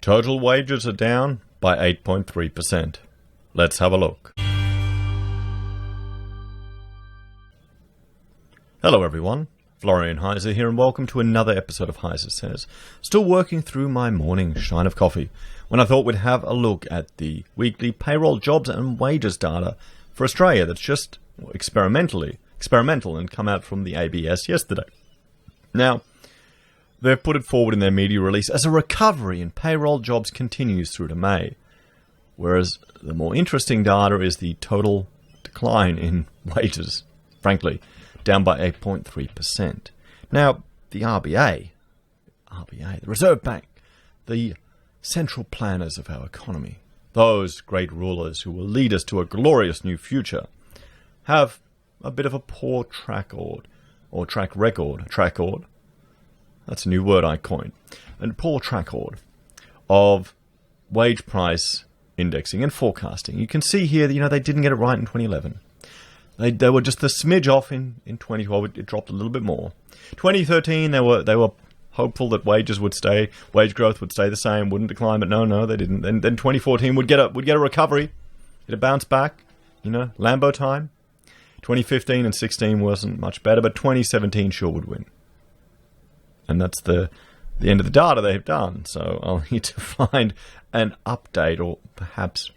Total wages are down by 8.3%. Let's have a look. Hello everyone, Florian Heiser here and welcome to another episode of Heiser Says. Still working through my morning shine of coffee when I thought we'd have a look at the weekly payroll jobs and wages data for Australia that's just experimental and come out from the ABS yesterday. Now, they've put it forward in their media release as a recovery in payroll jobs continues through to May, whereas the more interesting data is the total decline in wages, frankly, down by 8.3%. Now, the RBA, the Reserve Bank, the central planners of our economy, those great rulers who will lead us to a glorious new future, have a bit of a poor track record. That's a new word I coined. A poor track record of wage price indexing and forecasting. You can see here that, they didn't get it right in 2011. They were just a smidge off in 2012. It dropped a little bit more. 2013, they were hopeful that wage growth would stay the same, wouldn't decline, but no, they didn't. Then 2014 would get a recovery. It'd bounce back, Lambo time. 2015 and 16 wasn't much better, but 2017 sure would win. And that's the end of the data they've done. So I'll need to find an update, or perhaps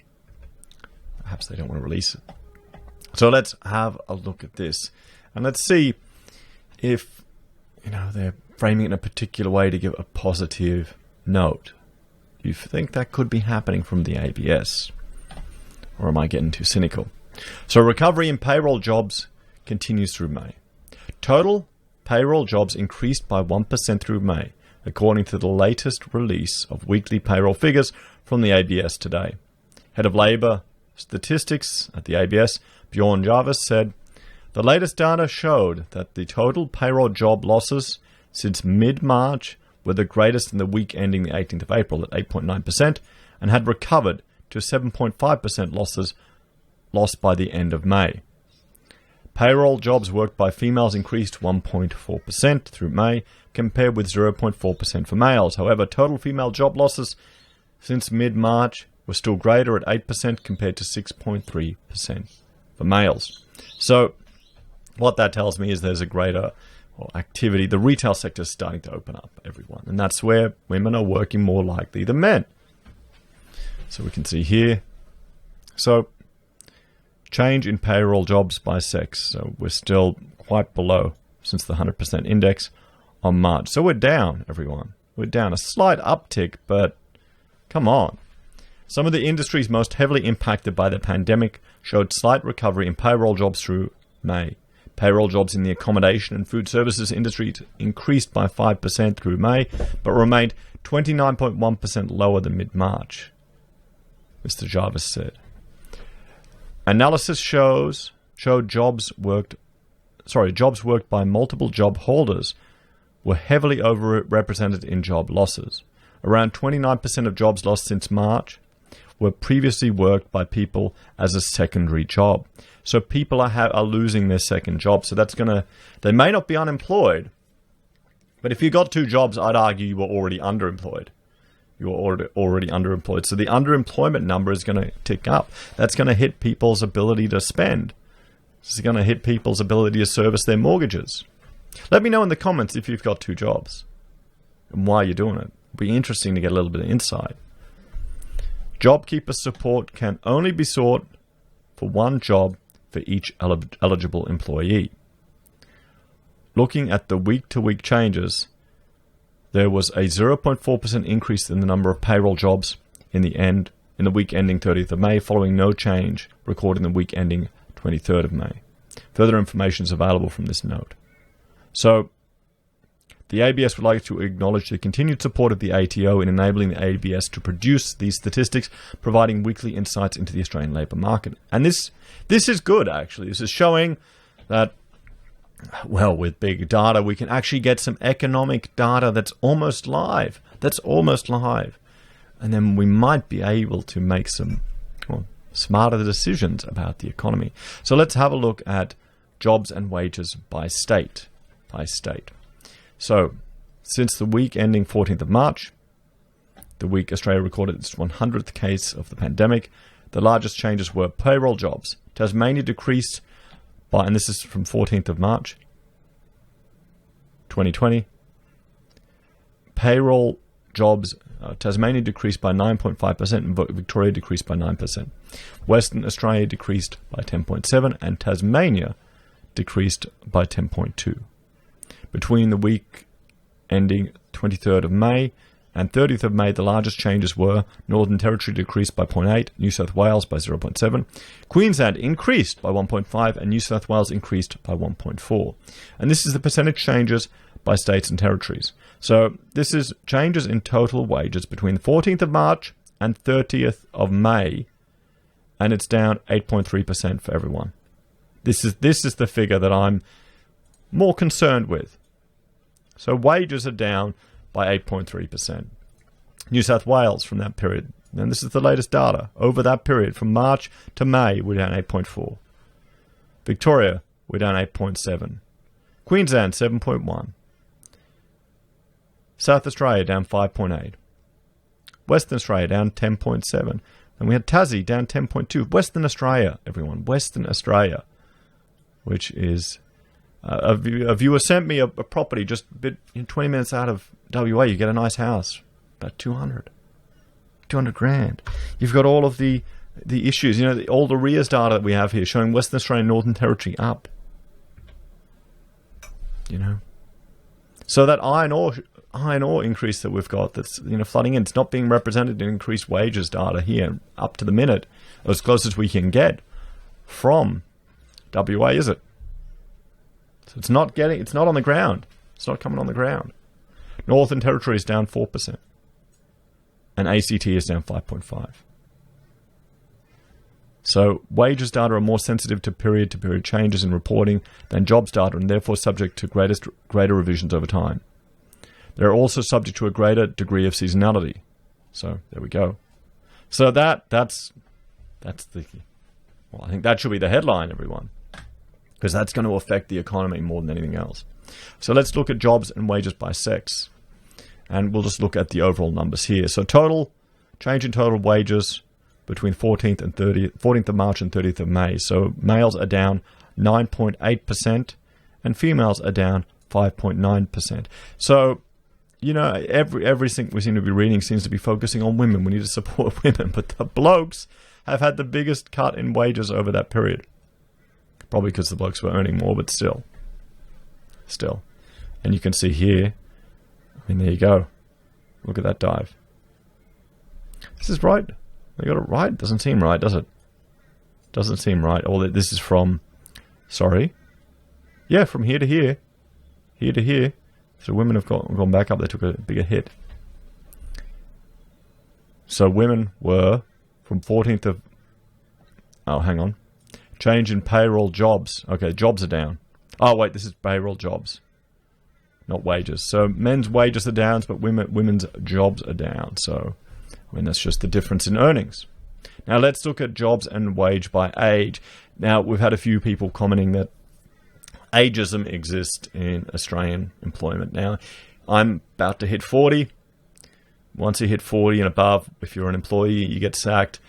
they don't want to release it. So let's have a look at this, and let's see if they're framing it in a particular way to give a positive note. Do you think that could be happening from the ABS, or am I getting too cynical? So recovery in payroll jobs continues through May. Total payroll jobs increased by 1% through May, according to the latest release of weekly payroll figures from the ABS today. Head of Labour Statistics at the ABS, Bjorn Jarvis, said, "The latest data showed that the total payroll job losses since mid-March were the greatest in the week ending the 18th of April at 8.9% and had recovered to 7.5% losses lost by the end of May. Payroll jobs worked by females increased 1.4% through May, compared with 0.4% for males. However, total female job losses since mid-March were still greater at 8% compared to 6.3% for males." So what that tells me is there's a greater activity. The retail sector is starting to open up, everyone. And that's where women are working more likely than men. So we can see here. So change in payroll jobs by sex. So we're still quite below since the 100% index on March. So we're down, everyone. We're down. A slight uptick, but come on. Some of the industries most heavily impacted by the pandemic showed slight recovery in payroll jobs through May. Payroll jobs in the accommodation and food services industries increased by 5% through May, but remained 29.1% lower than mid-March, Mr. Jarvis said. Analysis showed jobs worked by multiple job holders were heavily overrepresented in job losses. Around 29% of jobs lost since March were previously worked by people as a secondary job. So people are losing their second job. So they may not be unemployed, but if you got two jobs, I'd argue you were already underemployed. You were already underemployed. So the underemployment number is going to tick up. That's going to hit people's ability to spend. This is going to hit people's ability to service their mortgages. Let me know in the comments if you've got two jobs and why you're doing it. It'll be interesting to get a little bit of insight. JobKeeper support can only be sought for one job for each eligible employee. Looking at the week-to-week changes, there was a 0.4% increase in the number of payroll jobs in the week ending 30th of May, following no change recorded in the week ending 23rd of May. Further information is available from this note. So, the ABS would like to acknowledge the continued support of the ATO in enabling the ABS to produce these statistics, providing weekly insights into the Australian labour market. And this is good, actually. This is showing that, well, with big data, we can actually get some economic data that's almost live. And then we might be able to make some smarter decisions about the economy. So let's have a look at jobs and wages by state. So, since the week ending 14th of March, the week Australia recorded its 100th case of the pandemic. The largest changes were payroll jobs. Tasmania decreased by, and this is from 14th of March, 2020. Payroll jobs, Tasmania decreased by 9.5% and Victoria decreased by 9%. Western Australia decreased by 10.7% and Tasmania decreased by 10.2%. Between the week ending 23rd of May and 30th of May, the largest changes were Northern Territory decreased by 0.8%, New South Wales by 0.7%, Queensland increased by 1.5%, and New South Wales increased by 1.4%. And this is the percentage changes by states and territories. So this is changes in total wages between the 14th of March and 30th of May, and it's down 8.3% for everyone. This is the figure that I'm more concerned with. So wages are down by 8.3%. New South Wales from that period, and this is the latest data, over that period from March to May, we're down 8.4%. Victoria, we're down 8.7%. Queensland, 7.1%. South Australia, down 5.8%. Western Australia, down 10.7%. And we had Tassie, down 10.2%. Western Australia, everyone, Western Australia, which is... a viewer sent me a property just a bit 20 minutes out of WA. You get a nice house, about 200 grand. You've got all of the issues, all the arrears data that we have here showing Western Australia and Northern Territory up. So that iron ore increase that we've got that's flooding in, it's not being represented in increased wages data here up to the minute, as close as we can get from WA, is it? So it's not on the ground. It's not coming on the ground. Northern Territory is down 4%. And ACT is down 5.5%. So wages data are more sensitive to period-to-period changes in reporting than jobs data, and therefore subject to greater revisions over time. They're also subject to a greater degree of seasonality. So there we go. So that's the... Well, I think that should be the headline, everyone, because that's going to affect the economy more than anything else. So let's look at jobs and wages by sex. And we'll just look at the overall numbers here. So change in total wages between 14th of March and 30th of May. So males are down 9.8% and females are down 5.9%. So, everything we seem to be reading seems to be focusing on women. We need to support women. But the blokes have had the biggest cut in wages over that period. Probably because the blokes were earning more, but still. And you can see here, there you go. Look at that dive. This is right. They got it right. Doesn't seem right, does it? Doesn't seem right. This is from, from here to here. Here to here. So women have gone back up. They took a bigger hit. So women were from 14th of... Oh, hang on. Change in payroll jobs. Okay, jobs are down. Oh, wait, this is payroll jobs, not wages. So men's wages are down, but women's jobs are down. So, that's just the difference in earnings. Now, let's look at jobs and wage by age. Now, we've had a few people commenting that ageism exists in Australian employment. Now, I'm about to hit 40. Once you hit 40 and above, if you're an employee, you get sacked,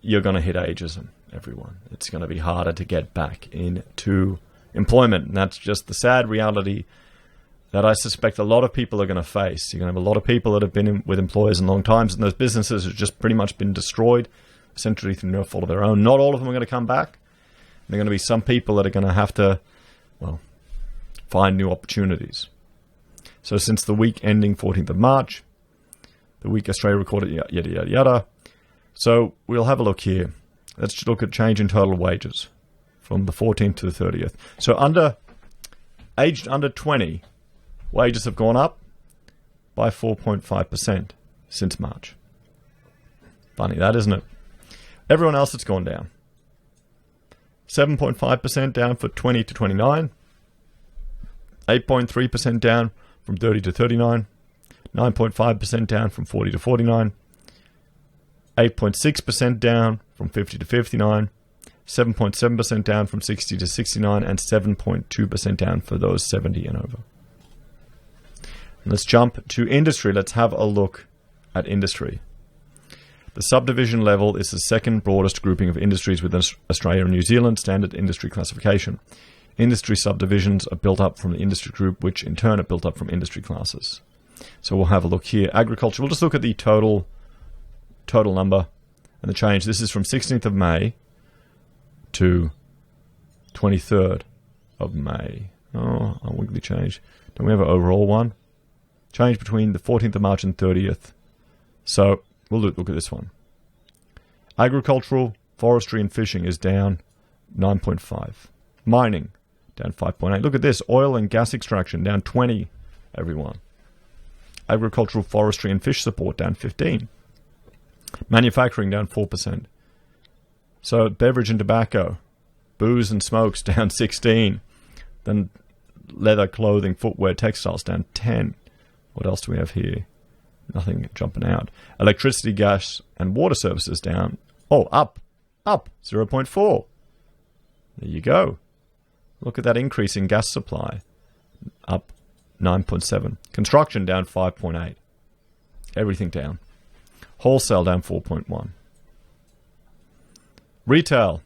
you're going to hit ageism. Everyone. It's going to be harder to get back into employment. And that's just the sad reality that I suspect a lot of people are going to face. You're going to have a lot of people that have been with employers in long times, and those businesses have just pretty much been destroyed, essentially through no fault of their own. Not all of them are going to come back. There are going to be some people that are going to have to, find new opportunities. So since the week ending 14th of March, the week Australia recorded yada, yada, yada. So we'll have a look here. Let's look at change in total wages from the 14th to the 30th. So aged under 20, wages have gone up by 4.5% since March. Funny that, isn't it? Everyone else has gone down. 7.5% down for 20 to 29. 8.3% down from 30 to 39. 9.5% down from 40 to 49. 8.6% down from 50 to 59, 7.7% down from 60 to 69, and 7.2% down for those 70 and over. And let's jump to industry. Let's have a look at industry. The subdivision level is the second broadest grouping of industries within Australia and New Zealand standard industry classification. Industry subdivisions are built up from the industry group, which in turn are built up from industry classes. So we'll have a look here. Agriculture, we'll just look at the total number and the change. This is from 16th of May to 23rd of May. Oh, a weekly change. Don't we have an overall one? Change between the 14th of March and 30th. So we'll look at this one. Agricultural, forestry and fishing is down 9.5. Mining, down 5.8. Look at this. Oil and gas extraction, down 20, everyone. Agricultural, forestry and fish support, down 15. Manufacturing, down 4%. So beverage and tobacco, booze and smokes, down 16. Then leather, clothing, footwear, textiles, down 10. What else do we have here? Nothing jumping out. Electricity, gas, and water services down. Oh, up 0.4. There you go. Look at that increase in gas supply. Up 9.7. Construction down 5.8. Everything down. Wholesale down 4.1. Retail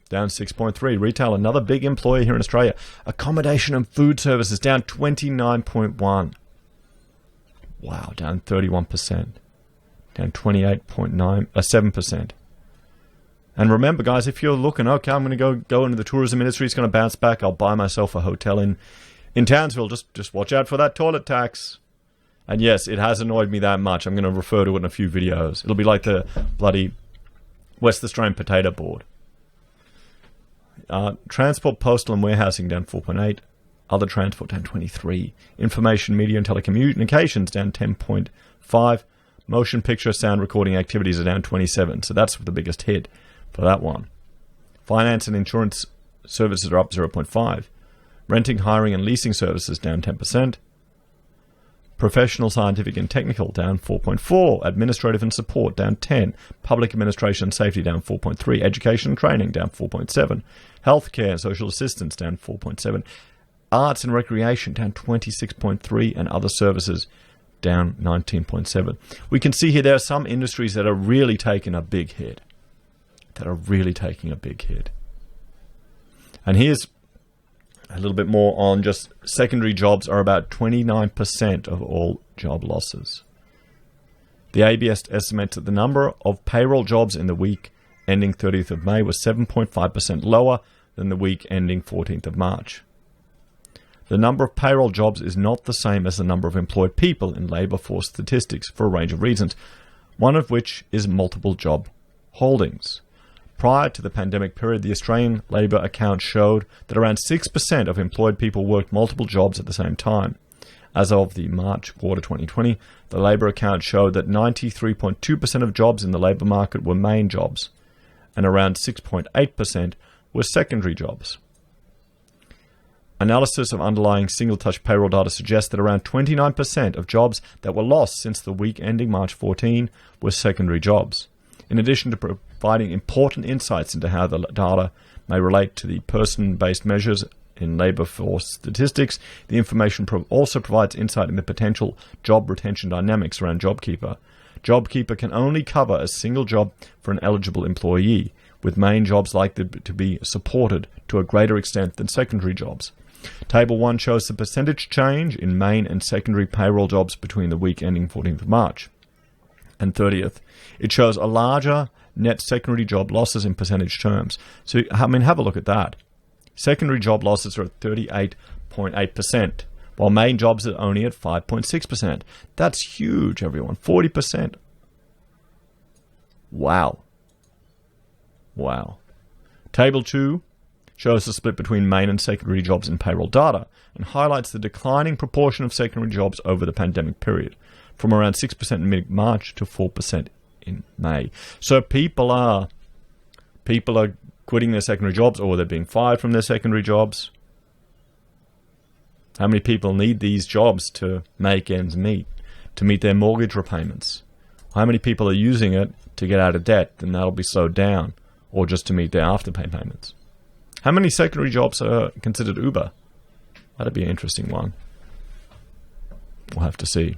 down 6.3. Retail, another big employer here in Australia. Accommodation and food services down 29.1. Wow, down 31%. Down 7%. And remember, guys, if you're looking, okay, I'm going to go into the tourism industry, it's going to bounce back, I'll buy myself a hotel in Townsville, just watch out for that toilet tax. And yes, it has annoyed me that much. I'm going to refer to it in a few videos. It'll be like the bloody West Australian Potato Board. Transport, postal and warehousing down 4.8. Other transport down 23. Information, media and telecommunications down 10.5. Motion picture, sound recording activities are down 27. So that's the biggest hit for that one. Finance and insurance services are up 0.5. Renting, hiring and leasing services down 10%. Professional, scientific and technical down 4.4. Administrative and support down 10. Public administration and safety down 4.3. Education and training down 4.7. Healthcare and social assistance down 4.7. Arts and recreation down 26.3. And other services down 19.7. We can see here there are some industries that are really taking a big hit. And here's a little bit more on just secondary jobs are about 29% of all job losses. The ABS estimates that the number of payroll jobs in the week ending 30th of May was 7.5% lower than the week ending 14th of March. The number of payroll jobs is not the same as the number of employed people in labour force statistics for a range of reasons, one of which is multiple job holdings. Prior to the pandemic period, the Australian labour account showed that around 6% of employed people worked multiple jobs at the same time. As of the March quarter 2020, the labour account showed that 93.2% of jobs in the labour market were main jobs, and around 6.8% were secondary jobs. Analysis of underlying single-touch payroll data suggests that around 29% of jobs that were lost since the week ending March 14 were secondary jobs. In addition to providing important insights into how the data may relate to the person-based measures in labour force statistics, the information also provides insight into potential job retention dynamics around JobKeeper. JobKeeper can only cover a single job for an eligible employee, with main jobs likely to be supported to a greater extent than secondary jobs. Table 1 shows the percentage change in main and secondary payroll jobs between the week ending 14th of March and 30th. It shows a larger net secondary job losses in percentage terms. So, have a look at that. Secondary job losses are at 38.8%, while main jobs are only at 5.6%. That's huge, everyone. 40%. Wow. Table 2 shows the split between main and secondary jobs in payroll data and highlights the declining proportion of secondary jobs over the pandemic period, from around 6% in mid-March to 4% in May. So people are quitting their secondary jobs, or they're being fired from their secondary jobs. How many people need these jobs to make ends meet, to meet their mortgage repayments? How many people are using it to get out of debt, and that'll be slowed down, or just to meet their afterpay payments? How many secondary jobs are considered Uber? That'd be an interesting one. We'll have to see.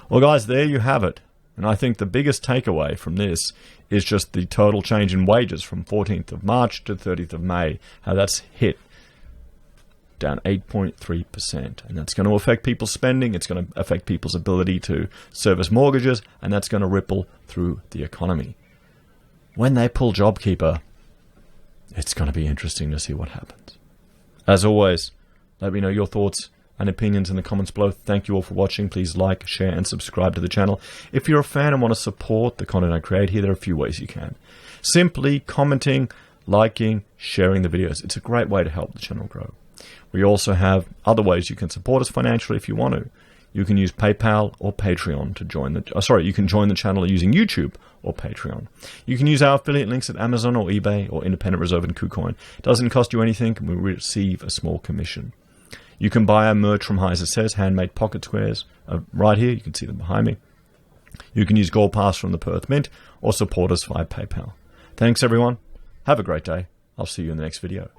Well, guys, there you have it. And I think the biggest takeaway from this is just the total change in wages from 14th of March to 30th of May, how that's hit down 8.3%. And that's going to affect people's spending. It's going to affect people's ability to service mortgages, and that's going to ripple through the economy. When they pull JobKeeper, it's going to be interesting to see what happens. As always, let me know your thoughts and opinions in the comments below. Thank you all for watching. Please like, share, and subscribe to the channel. If you're a fan and want to support the content I create here, there are a few ways you can. Simply commenting, liking, sharing the videos. It's a great way to help the channel grow. We also have other ways you can support us financially if you want to. You can use PayPal or Patreon to join the... you can join the channel using YouTube or Patreon. You can use our affiliate links at Amazon or eBay or Independent Reserve and KuCoin. It doesn't cost you anything, and we receive a small commission. You can buy our merch from Heiser Says, handmade pocket squares. Right here, you can see them behind me. You can use Gold Pass from the Perth Mint or support us via PayPal. Thanks, everyone. Have a great day. I'll see you in the next video.